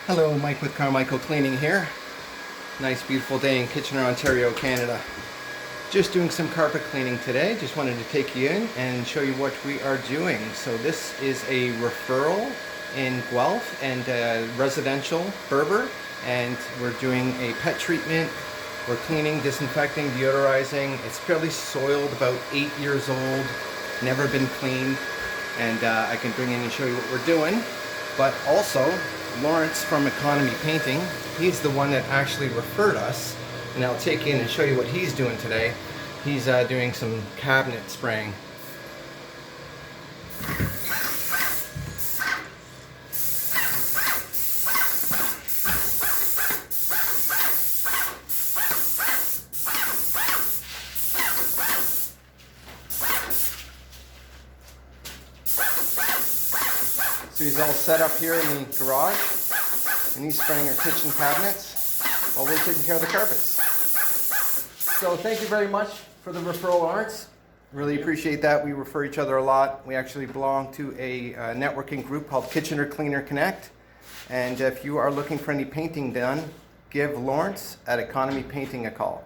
Hello, Mike with Carmichael Cleaning here. Nice beautiful day in Kitchener, Ontario, Canada. Just doing some carpet cleaning today. Just wanted to take you in and show you what we are doing. So this is a referral in Guelph and residential Berber, and we're doing a pet treatment. We're cleaning, disinfecting, deodorizing. It's fairly soiled, about 8 years old, never been cleaned, and I can bring in and show you what we're doing. But also, Lawrence from Economy Painting, he's the one that actually referred us, and I'll take you in and show you what he's doing today. He's doing some cabinet spraying. So he's all set up here in the garage, and he's spraying our kitchen cabinets while we're taking care of the carpets. So thank you very much for the referral, Lawrence. Really appreciate that. We refer each other a lot. We actually belong to a networking group called Kitchener Cleaner Connect. And if you are looking for any painting done, give Lawrence at Economy Painting a call.